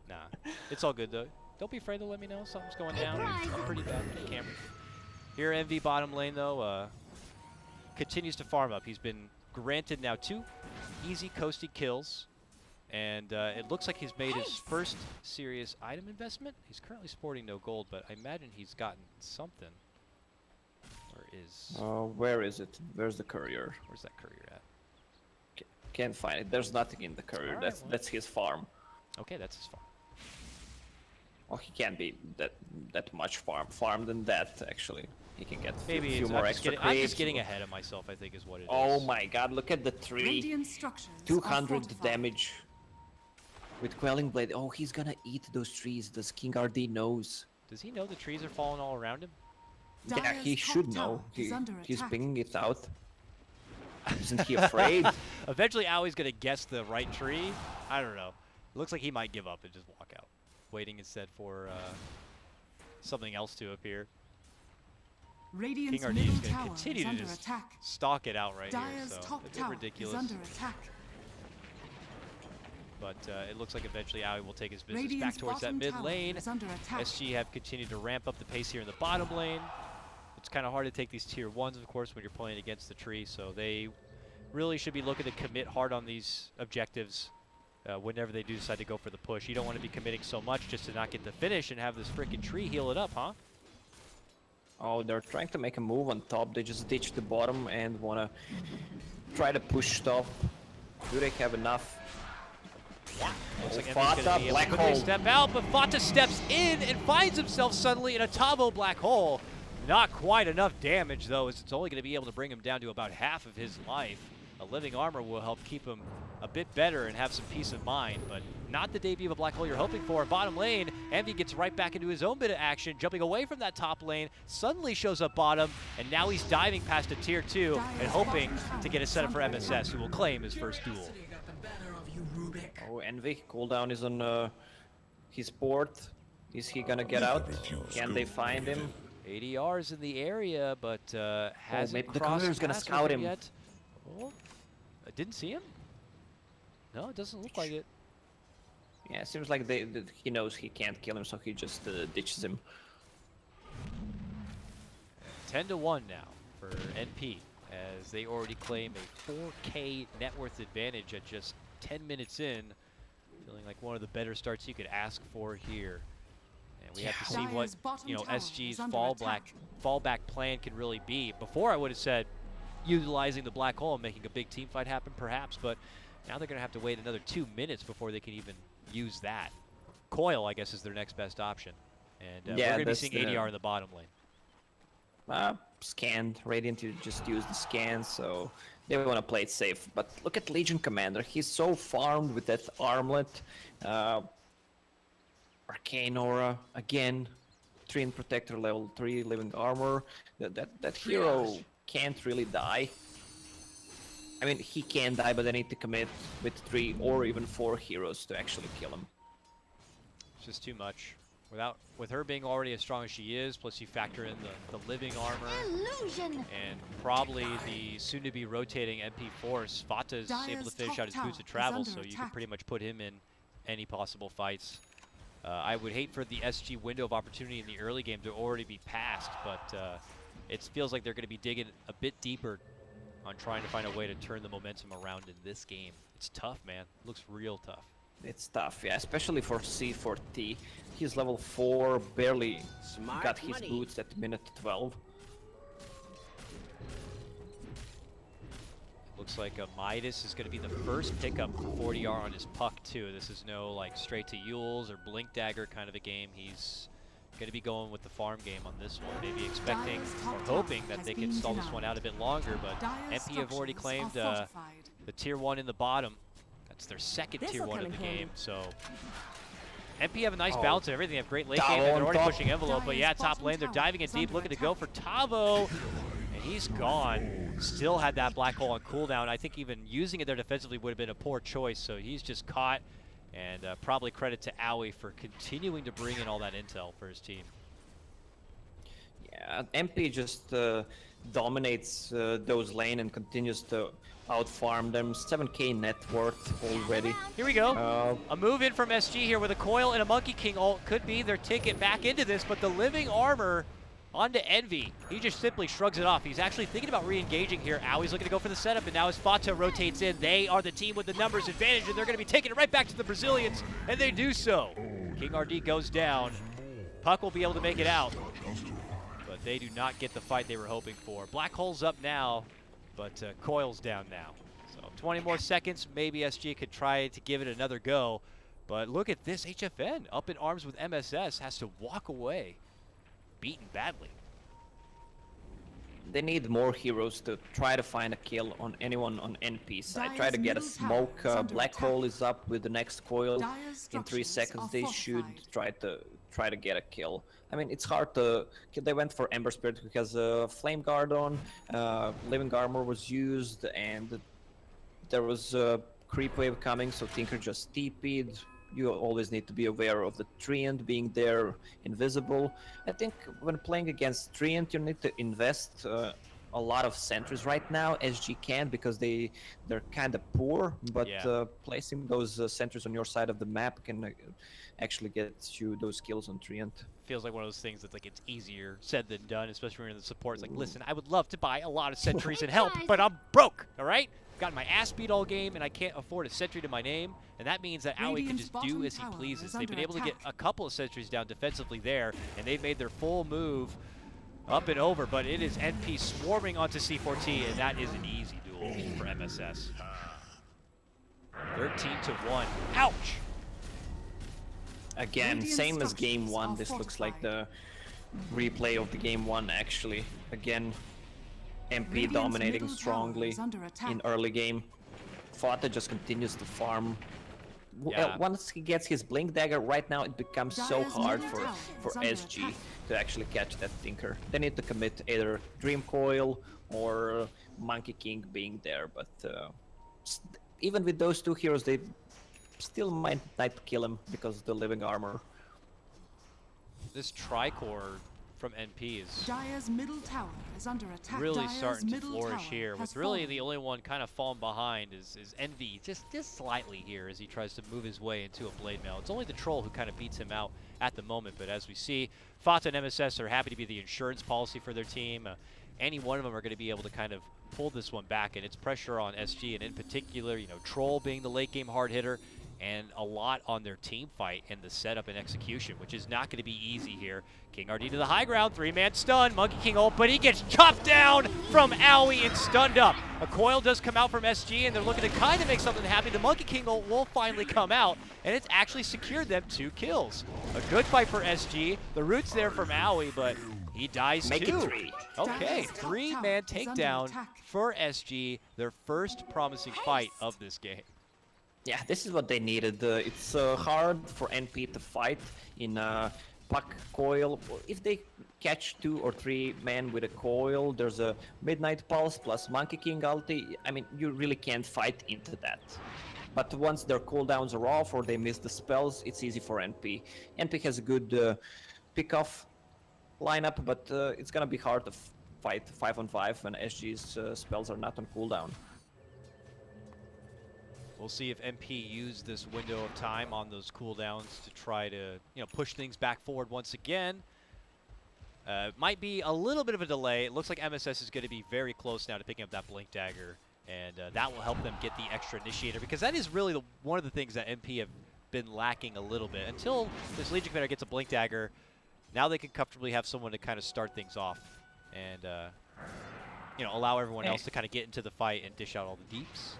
Nah, it's all good though. Don't be afraid to let me know something's going down. I'm pretty bad with the camera. Here, MV bottom lane though, continues to farm up. He's been granted now 2 easy coasty kills. And it looks like he's made his first serious item investment. He's currently sporting no gold, but I imagine he's gotten something. Where is it? Where's the courier? Where's that courier at? Can't find it. There's nothing in the courier. Right, That's his farm. Okay, that's his farm. Well, he can't be that much farm than that actually. He can get Maybe a few more extra I'm just creeps. getting ahead of myself, I think is what it is. Oh my god, look at the tree. Radiant structures 200 damage with Quelling Blade. Oh, he's gonna eat those trees. Does King RD knows? Does he know the trees are falling all around him? Yeah, he Dire's should top know. tower is under He's attack. pinging it out. Isn't he afraid? Eventually, Aui's going to guess the right tree. I don't know. It looks like he might give up and just walk out, waiting instead for something else to appear. Radiant's King RD middle is going to tower continue is to under just attack. stalk it out right Dire's here, so top a bit tower ridiculous. is under attack. But it looks like eventually Aui will take his business Radiant's back towards that bottom mid tower lane. is under attack. SG have continued to ramp up the pace here in the bottom lane. It's kind of hard to take these tier 1s, of course, when you're playing against the tree, so they really should be looking to commit hard on these objectives whenever they do decide to go for the push. You don't want to be committing so much just to not get the finish and have this freaking tree heal it up, huh? Oh, they're trying to make a move on top. They just ditched the bottom and want to try to push top. Do they have enough? Looks like Fata, Envy's gonna be able black to quickly hole. step out, but Fata steps in and finds himself suddenly in a Tavo black hole. Not quite enough damage, though, as it's only going to be able to bring him down to about half of his life. A living armor will help keep him a bit better and have some peace of mind, but not the debut of a black hole you're hoping for. Bottom lane, Envy gets right back into his own bit of action, jumping away from that top lane, suddenly shows up bottom, and now he's diving past a tier 2 and hoping to get a setup for MSS, who will claim his first duel. Oh, Envy, cooldown is on his port. Is he gonna get out? Can they find him? ADR's in the area, but hasn't maybe the crossed courier's gonna paths scout with him. yet. Oh, I didn't see him? No, it doesn't look like it. Yeah, it seems like he knows he can't kill him, so he just ditches him. 10-1 now for NP, as they already claim a 4K net worth advantage at just 10 minutes in. Feeling like one of the better starts you could ask for here. And we have to see what, you know, SG's fallback plan can really be. Before I would have said utilizing the black hole and making a big team fight happen, perhaps, but now they're going to have to wait another 2 minutes before they can even use that. Coil, I guess, is their next best option. And we're going to be seeing ADR in the bottom lane. Scanned. Radiant just used the scan, so they want to play it safe. But look at Legion Commander. He's so farmed with that armlet. Arcane Aura, again. Treant Protector level 3 living armor. That hero can't really die. I mean, he can die, but they need to commit with 3 or even 4 heroes to actually kill him. It's just too much. With her being already as strong as she is, plus you factor in the living armor and probably the soon-to-be rotating MP force, Fata's able to finish out his boots of travel, so you can pretty much put him in any possible fights. I would hate for the SG window of opportunity in the early game to already be passed, but it feels like they're going to be digging a bit deeper on trying to find a way to turn the momentum around in this game. It's tough, man. It looks real tough. It's tough, yeah, especially for C4T. He's level 4, barely got his boots at minute 12. Looks like Midas is going to be the first pickup for 40R on his puck, too. This is no like straight to Yules or Blink Dagger kind of a game. He's going to be going with the farm game on this one, maybe expecting or hoping that they can stall this one out a bit longer, but MP have already claimed the tier 1 in the bottom. That's their second tier 1 of the game, so MP have a nice balance of everything. They have great late game, and they're already pushing envelope, but yeah, top lane, they're diving in deep, looking to go for Tavo, and he's gone. Still had that black hole on cooldown. I think even using it there defensively would have been a poor choice, so he's just caught, and probably credit to Aui for continuing to bring in all that intel for his team. Yeah, MP just dominates those lane and continues to outfarm them. 7k net worth already. Here we go. A move in from SG here with a coil and a Monkey King ult could be their ticket back into this, but the living armor On to Envy. He just simply shrugs it off. He's actually thinking about re-engaging here. Aui's looking to go for the setup, and now as Fata rotates in, they are the team with the numbers advantage, and they're going to be taking it right back to the Brazilians, and they do so. King RD goes down. Puck will be able to make it out, but they do not get the fight they were hoping for. Black Hole's up now, but Coil's down now. So 20 more seconds, maybe SG could try to give it another go, but look at this. HFN up in arms with MSS has to walk away. Beaten badly. They need more heroes to try to find a kill on anyone on NP side. Try to get a smoke. Black Hole is up with the next coil. In 3 seconds they should try to get a kill. I mean, it's hard to kill. They went for Ember Spirit because Flame Guard on, Living Armor was used, and there was a creep wave coming, so Tinker just TP'd. You always need to be aware of the Treant being there, invisible. I think when playing against Treant, you need to invest a lot of sentries right now. SG can't because they're kind of poor, but placing those sentries on your side of the map can actually get you those kills on Treant. Feels like one of those things that's like it's easier said than done, especially when you're in the support. It's like, listen, I would love to buy a lot of sentries and help, but I'm broke, all right? Gotten my ass beat all game, and I can't afford a sentry to my name, and that means that Aoi can just do as he pleases. They've been able to get a couple of sentries down defensively there, and they've made their full move up and over, but it is NP swarming onto C4T, and that is an easy duel for MSS. 13-1. Ouch! Again, same as game 1. This looks like the replay of the game 1, actually. Again, MP dominating strongly in early game. Fata just continues to farm. Once he gets his Blink Dagger, right now it becomes so hard for SG to actually catch that Tinker. They need to commit either Dream Coil or Monkey King being there, but even with those two heroes, they still might not kill him because of the Living Armor. This Tricore from NP is Dire's middle tower is under attack. really starting to flourish here, with really the only one kind of falling behind is Envy, just slightly here as he tries to move his way into a Blade Mail. It's only the Troll who kind of beats him out at the moment, but as we see, Fata and MSS are happy to be the insurance policy for their team. Any one of them are going to be able to kind of pull this one back, and it's pressure on SG, and in particular, you know, Troll being the late game hard hitter, and a lot on their team fight and the setup and execution, which is not going to be easy here. King RD to the high ground, 3-man stun, Monkey King ult, but he gets chopped down from Aoi and stunned up. A coil does come out from SG, and they're looking to kind of make something happen. The Monkey King ult will finally come out, and it's actually secured them 2 kills. A good fight for SG. The root's there from Aoi, but he dies Make too. it 3. Okay, 3-man takedown for SG, their first promising fight of this game. Yeah, this is what they needed. It's hard for NP to fight in Puck Coil. If they catch 2 or 3 men with a coil, there's a Midnight Pulse plus Monkey King ulti. I mean, you really can't fight into that. But once their cooldowns are off or they miss the spells, it's easy for NP. NP has a good pick-off lineup, but it's gonna be hard to fight 5-on-5 when SG's spells are not on cooldown. We'll see if MP used this window of time on those cooldowns to try to, you know, push things back forward once again. Might be a little bit of a delay. It looks like MSS is going to be very close now to picking up that Blink Dagger, and that will help them get the extra initiator, because that is really one of the things that MP have been lacking a little bit. Until this Legion Commander gets a Blink Dagger, now they can comfortably have someone to kind of start things off and, you know, allow everyone else to kind of get into the fight and dish out all the deeps.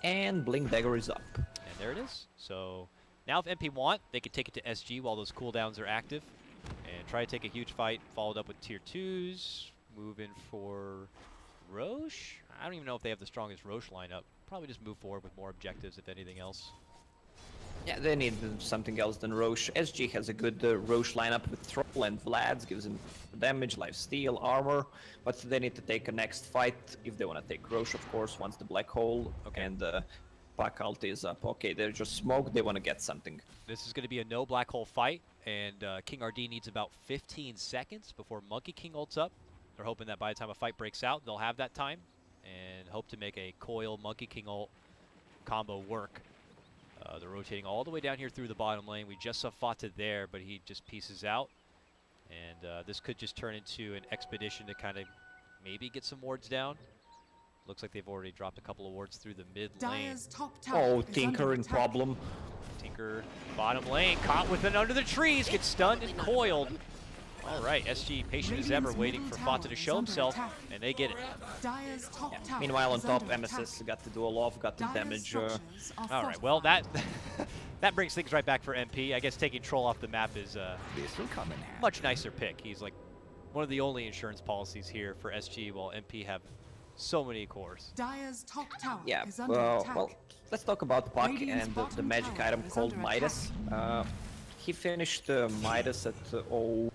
And Blink Dagger is up. And there it is. So now if MP want, they can take it to SG while those cooldowns are active and try to take a huge fight, followed up with tier 2s, move in for Roche. I don't even know if they have the strongest Roche lineup. Probably just move forward with more objectives, if anything else. Yeah, they need something else than Roche. SG has a good Roche lineup with Troll and Vlad's, gives him damage, lifesteal, armor, but they need to take a next fight if they want to take Roche, of course, once the Black Hole and Puck ulti is up. Okay, they're just smoke, they want to get something. This is going to be a no Black Hole fight, and King RD needs about 15 seconds before Monkey King ults up. They're hoping that by the time a fight breaks out, they'll have that time, and hope to make a Coil Monkey King ult combo work. They're rotating all the way down here through the bottom lane. We just saw Fata there, but he just pieces out. And this could just turn into an expedition to kind of maybe get some wards down. Looks like they've already dropped a couple of wards through the mid lane. Dire's top tower Oh, is Tinker under in attack. problem. Tinker, bottom lane, caught with it under the trees, gets stunned and coiled. All right, SG patient as ever, waiting for Fata to show himself, and they get it. Dire's top tower Meanwhile, on is top, under MSS attack. got the duel off, got the Dire's damage. structures are All right, well, fortified. that that brings things right back for MP. I guess taking Troll off the map is a much nicer pick. He's like one of the only insurance policies here for SG, while MP have so many cores. Dire's top tower Yeah, is under attack. well, let's talk about Puck Radiant's and the bottom magic tower item is called under Midas. He finished Midas at,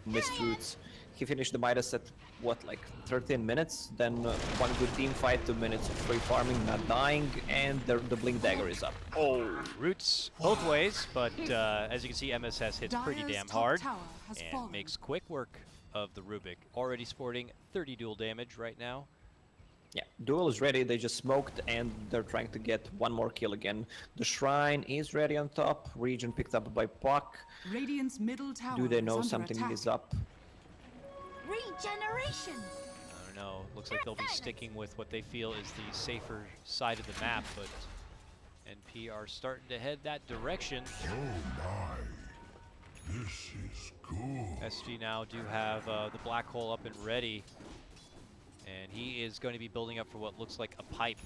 missed roots. He finished the Midas at, what, like 13 minutes? Then one good team fight, 2 minutes of free farming, not dying, and the Blink Dagger is up. Oh, roots both ways, but as you can see, MSS hits pretty Dire's damn top hard tower has and fallen. makes quick work of the Rubik. Already sporting 30 dual damage right now. Yeah, duel is ready, they just smoked, and they're trying to get one more kill again. The Shrine is ready on top, region picked up by Puck. Radiant's middle tower Do they is know under something attack. is up? Regeneration. I don't know. Looks like they'll be sticking with what they feel is the safer side of the map, but NP are starting to head that direction. This is good. SG now do have the black hole up and ready, and he is going to be building up for what looks like a pipe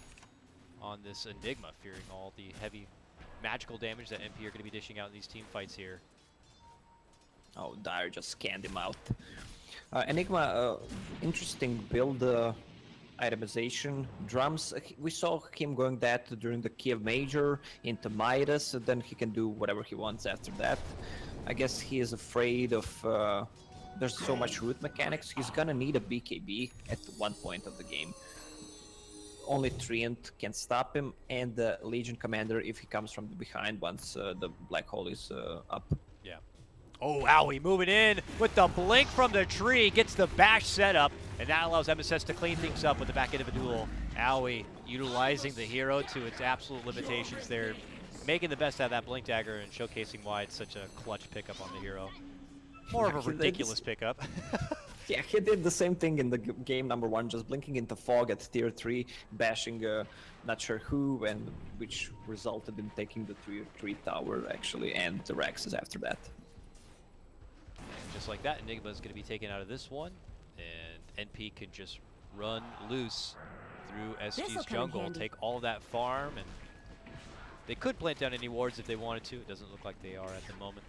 on this Enigma, fearing all the heavy magical damage that NP are going to be dishing out in these team fights here. Oh, Dire just scanned him out. Enigma, interesting build itemization. Drums, we saw him going that during the Kiev Major into Midas, and then he can do whatever he wants after that. I guess he is afraid of, there's so much root mechanics, he's gonna need a BKB at one point of the game. Only Treant can stop him, and the Legion Commander if he comes from the behind once the black hole is up. Yeah. Oh, Owie moving in with the blink from the tree, gets the bash set up, and that allows MSS to clean things up with the back end of a duel. Owie utilizing the hero to its absolute limitations there, making the best out of that blink dagger and showcasing why it's such a clutch pickup on the hero. More of a ridiculous pickup. Yeah, he did the same thing in the game number 1, just blinking into fog at tier 3, bashing not sure who, and which resulted in taking the tier 3 tower actually, and the Rexes after that. And just like that, Enigma is going to be taken out of this one, and NP can just run loose through SG's jungle, take all of that farm, and they could plant down any wards if they wanted to. It doesn't look like they are at the moment.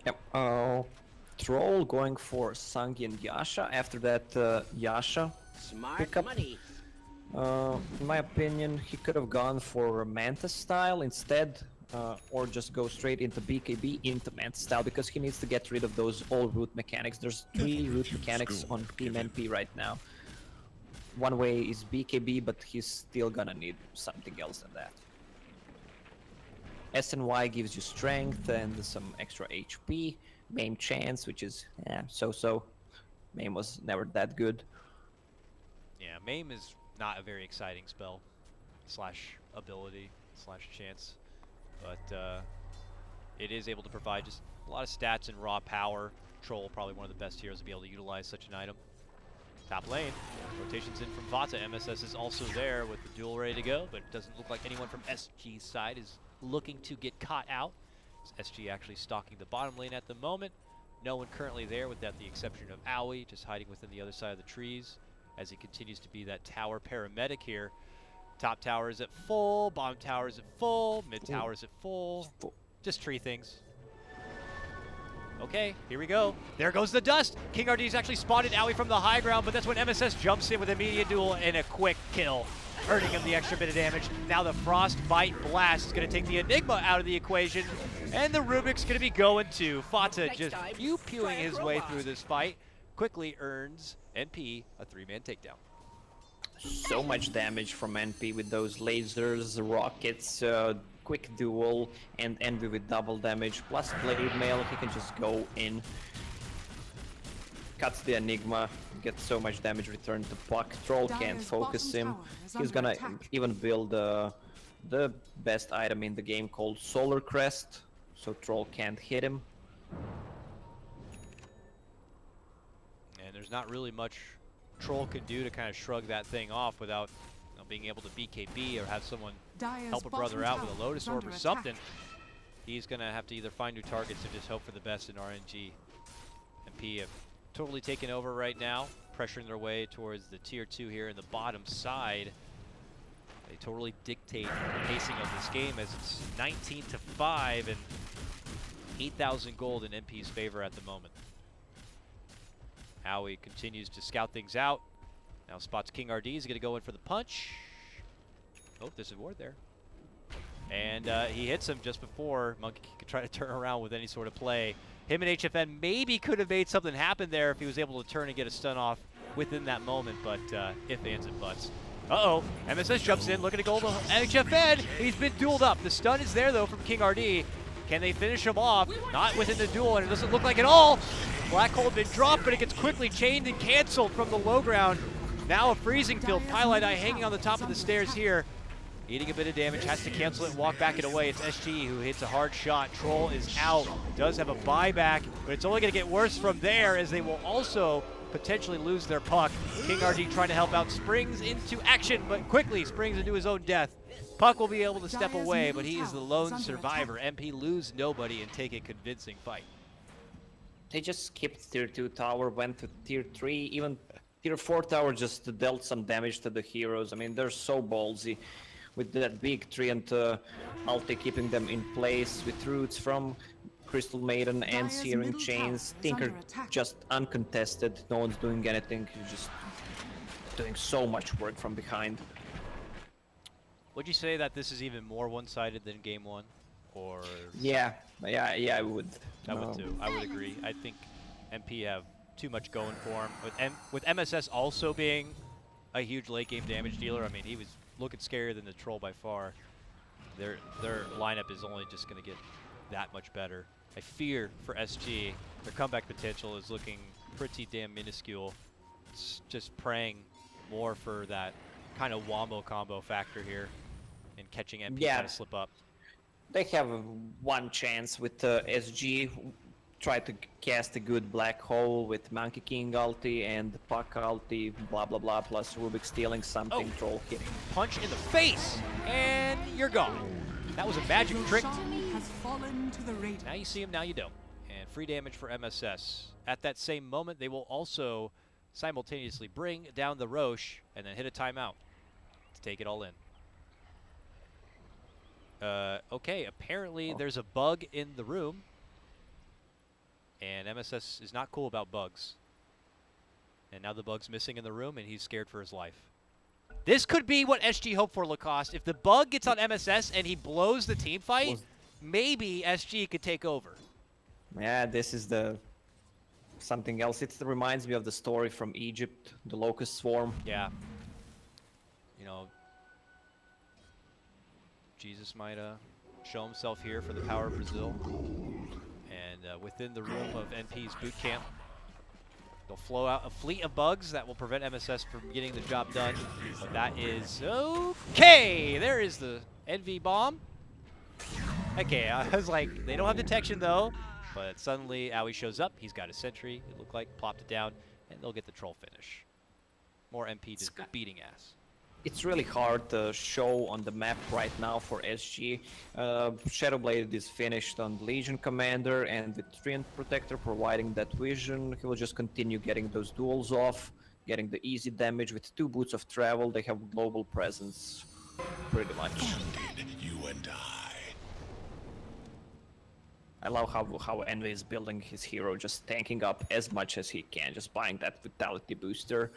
Yep. Troll going for Sangi and Yasha. After that, Yasha pickup. Money. In my opinion, he could have gone for Manta style instead, or just go straight into BKB into Manta style, because he needs to get rid of those all root mechanics. There's 3 root mechanics on Team NP right now. One way is BKB, but he's still gonna need something else than that. SNY gives you strength and some extra HP. Maim chance, which is so-so. Maim was never that good. Yeah, Maim is not a very exciting spell slash ability slash chance, but it is able to provide just a lot of stats and raw power. Troll, probably one of the best heroes to be able to utilize such an item. Top lane, rotations in from Vata. MSS is also there with the duel ready to go, but it doesn't look like anyone from SG's side is looking to get caught out. SG actually stalking the bottom lane at the moment. No one currently there, with that the exception of Owie, just hiding within the other side of the trees as he continues to be that tower paramedic here. Top tower is at full, bottom tower is at full, mid tower is at full. Just tree things. Okay, here we go. There goes the dust. King RD's actually spotted Owie from the high ground, but that's when MSS jumps in with immediate duel and a quick kill, earning him the extra bit of damage. Now the Frostbite Blast is going to take the Enigma out of the equation, and the Rubik's going to be going too. Fata just pew-pewing his way through this fight, quickly earns NP a 3-man takedown. So much damage from NP with those lasers, rockets, quick duel, and Envy with double damage, plus Blade Mail. He can just go in, cuts the Enigma, gets so much damage returned to Puck. Troll can't focus him. He's gonna even build the best item in the game called Solar Crest, so Troll can't hit him. there's not really much Troll can do to kind of shrug that thing off without being able to BKB or have someone Dyer's help a brother bottom out with a tower Lotus is Orb under or attack. something. He's going to have to either find new targets or just hope for the best in RNG. MP have totally taken over right now, pressuring their way towards the tier 2 here in the bottom side. They totally dictate the pacing of this game as it's 19-5 and 8,000 gold in MP's favor at the moment. Howie continues to scout things out. Now spots King RD. He's going to go in for the punch. Oh, there's a ward there. And he hits him just before Monkey could try to turn around with any sort of play. Him and HFN maybe could have made something happen there if he was able to turn and get a stun off within that moment, but if, ands, and buts. Uh-oh, MSS jumps in, looking to go to HFN. He's been dueled up. The stun is there, though, from King RD. Can they finish him off? Not within the duel, and it doesn't look like at all. Black Hole been dropped, but it gets quickly chained and canceled from the low ground. Now a freezing field. Pylite Eye hanging on the top of the stairs here. Eating a bit of damage, has to cancel it and walk back it away. It's SG who hits a hard shot. Troll is out, does have a buyback, but it's only going to get worse from there as they will also potentially lose their puck. King RG trying to help out, springs into action, but quickly springs into his own death. Puck will be able to step away, but he is the lone survivor. MP lose nobody and take a convincing fight. They just skipped tier 2 tower, went to tier 3, even tier 4 tower just dealt some damage to the heroes. I mean, they're so ballsy with that big treant ulti keeping them in place with roots from Crystal Maiden and Dyer's Searing middle Chains. tower is Tinker under attack. just uncontested, no one's doing anything, he's just doing so much work from behind. Would you say that this is even more one-sided than game 1? Or Yeah, I would. I would too. I would agree. I think MP have too much going for him. With MSS also being a huge late game damage dealer, I mean, he was looking scarier than the Troll by far. Their lineup is only just going to get that much better. I fear for SG, their comeback potential is looking pretty damn minuscule. It's just praying more for that kind of wombo combo factor here and catching MP kind of slip up. They have one chance with SG. Try to cast a good black hole with Monkey King ulti and Puck ulti, blah blah blah, plus Rubik stealing something, Troll hitting. Punch in the face, and you're gone. That was a magic trick. Roshan has fallen to the Raiders. Now you see him, now you don't. And free damage for MSS. At that same moment, they will also simultaneously bring down the Roche and then hit a timeout to take it all in. Okay, apparently there's a bug in the room. And MSS is not cool about bugs. And now the bug's missing in the room, and he's scared for his life. This could be what SG hoped for, Lacoste. If the bug gets on MSS and he blows the team fight, maybe SG could take over. Yeah, this is the something else. It reminds me of the story from Egypt, the Locust Swarm. Yeah. You know, Jesus might show himself here for the power of Brazil. And within the room of NP's boot camp, they'll flow out a fleet of bugs that will prevent MSS from getting the job done. But that is okay. There is the NV bomb. Okay, I was like, they don't have detection though. But suddenly, Owie shows up. He's got a sentry, it looked like, plopped it down, and they'll get the Troll finish. More MP just beating ass. It's really hard to show on the map right now for SG. Shadowblade is finished on Legion Commander, and with Treant Protector providing that vision, he will just continue getting those duels off, getting the easy damage. With 2 Boots of Travel, they have global presence, pretty much. You and I love how Envy is building his hero, just tanking up as much as he can, just buying that Vitality booster.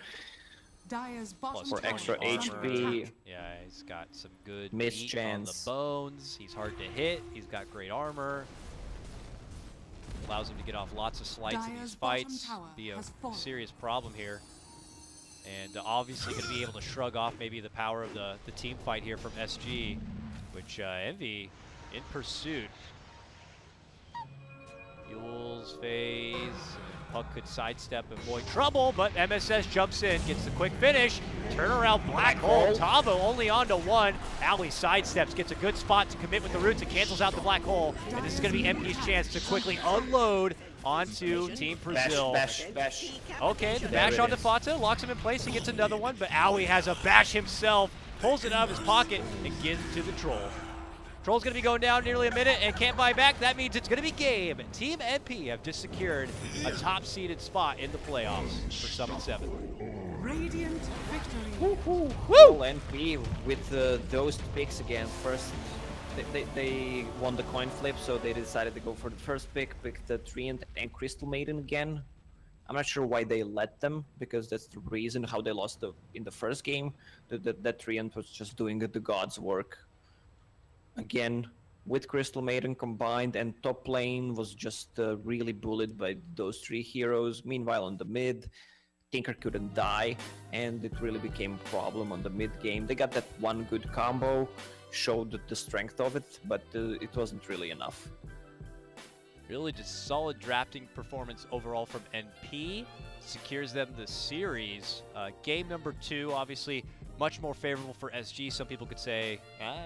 Dyer's bottom For tower extra is under HP. attack. Yeah, he's got some good Miss meat on the chance. bones. He's hard to hit. He's got great armor. Allows him to get off lots of slights in Dyer's these fights. bottom tower Be a has fallen. serious problem here. And obviously going to be able to shrug off maybe the power of the team fight here from SG, which Envy in pursuit. Yule's phase. Puck could sidestep and avoid trouble, but MSS jumps in, gets the quick finish. Turnaround Black Hole. Tavo only on to 1. Owie sidesteps, gets a good spot to commit with the roots and cancels out the Black Hole. And this is going to be MP's chance to quickly unload onto Team Brazil. Bash. Okay, the There bash it onto is. Fata, locks him in place, he gets another one, but Owie has a bash himself, pulls it out of his pocket, and gives to the Troll. Troll's going to be going down nearly a minute and can't buy back. That means it's going to be game. Team NP have just secured a top-seeded spot in the playoffs for Summit 7. Radiant victory. Woo! Well, NP with those picks again. First, they won the coin flip, so they decided to go for the first pick, picked the Treant and Crystal Maiden again. I'm not sure why they let them, because that's the reason how they lost in the first game. That Treant was just doing the God's work. Again, with Crystal Maiden combined, and top lane was just really bullied by those three heroes. Meanwhile, on the mid, Tinker couldn't die, and it really became a problem on the mid game. They got that one good combo, showed the strength of it, but it wasn't really enough. Really just solid drafting performance overall from NP. Secures them the series. Game number 2, obviously, much more favorable for SG. Some people could say,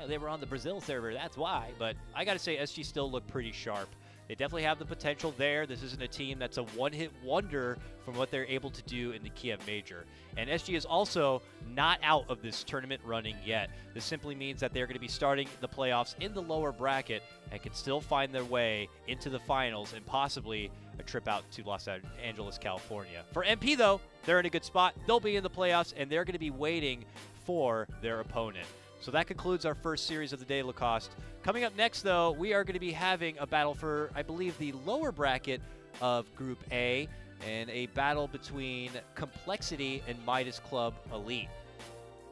they were on the Brazil server, that's why. But I got to say, SG still look pretty sharp. They definitely have the potential there. This isn't a team that's a one-hit wonder from what they're able to do in the Kiev Major. And SG is also not out of this tournament running yet. This simply means that they're going to be starting the playoffs in the lower bracket and can still find their way into the finals and possibly a trip out to Los Angeles, California. For NP, though, they're in a good spot. They'll be in the playoffs, and they're going to be waiting for their opponent. So that concludes our first series of the day, Lacoste. Coming up next, though, we are going to be having a battle for, I believe, the lower bracket of Group A, and a battle between Complexity and Midas Club Elite.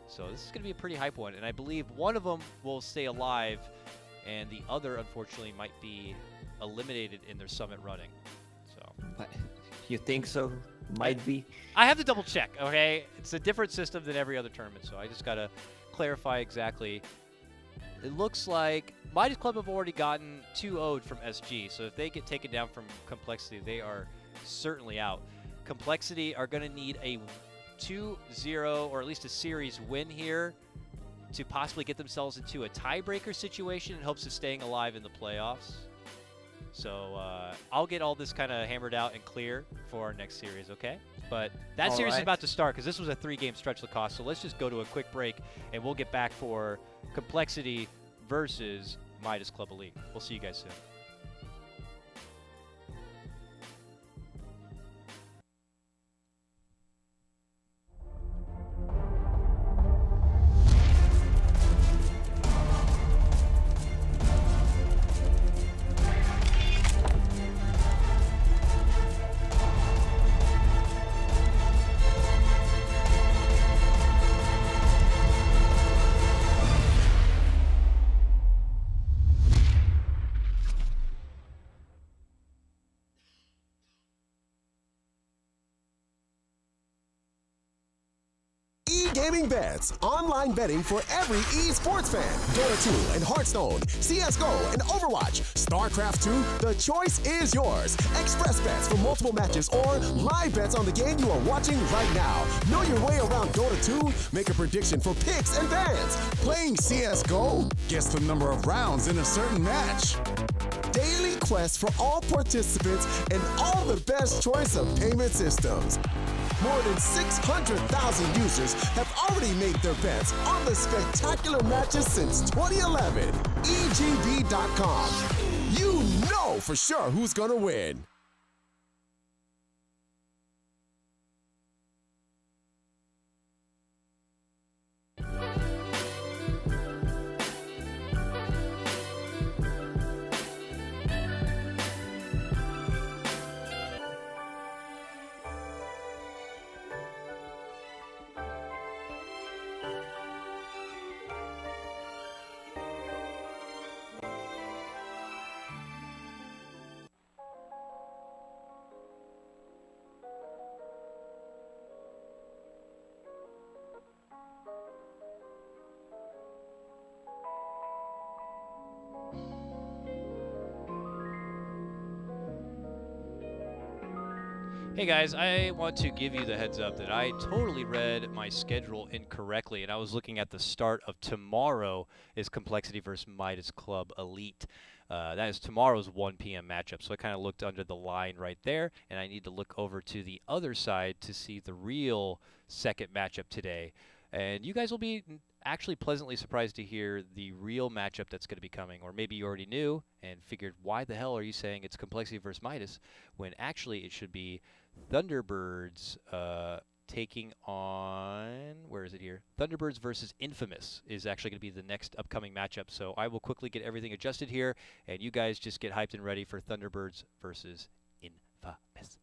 So this is going to be a pretty hype one, and I believe one of them will stay alive, and the other, unfortunately, might be eliminated in their summit running. So You think so? Might be. I have to double check, okay? It's a different system than every other tournament, so I just got to clarify exactly. It looks like Midas Club have already gotten 2-0'd from SG, so if they get taken down from Complexity, they are certainly out. Complexity are going to need a 2-0 or at least a series win here to possibly get themselves into a tiebreaker situation in hopes of staying alive in the playoffs. So I'll get all this kind of hammered out and clear for our next series, okay? But that series is about to start because this was a 3-game stretch Lacoste, so let's just go to a quick break and we'll get back for Complexity versus Midas Club Elite. We'll see you guys soon. Gaming Bets, online betting for every esports fan. Dota 2 and Hearthstone, CSGO and Overwatch, StarCraft 2, the choice is yours. Express bets for multiple matches or live bets on the game you are watching right now. Know your way around Dota 2? Make a prediction for picks and bans. Playing CSGO? Guess the number of rounds in a certain match. Daily quest for all participants and all the best choice of payment systems. More than 600,000 users have already made their bets on the spectacular matches since 2011. EGB.com. You know for sure who's gonna win. Hey guys, I want to give you the heads up that I totally read my schedule incorrectly, and I was looking at the start of tomorrow is Complexity versus Midas Club Elite. That is tomorrow's 1 p.m. matchup. So I kind of looked under the line right there, and I need to look over to the other side to see the real second matchup today. And you guys will be actually pleasantly surprised to hear the real matchup that's going to be coming. Or maybe you already knew and figured, why the hell are you saying it's Complexity versus Midas, when actually it should be Thunderbirds taking on, where is it here? Thunderbirds versus Infamous is actually going to be the next upcoming matchup. So I will quickly get everything adjusted here, and you guys just get hyped and ready for Thunderbirds versus Infamous.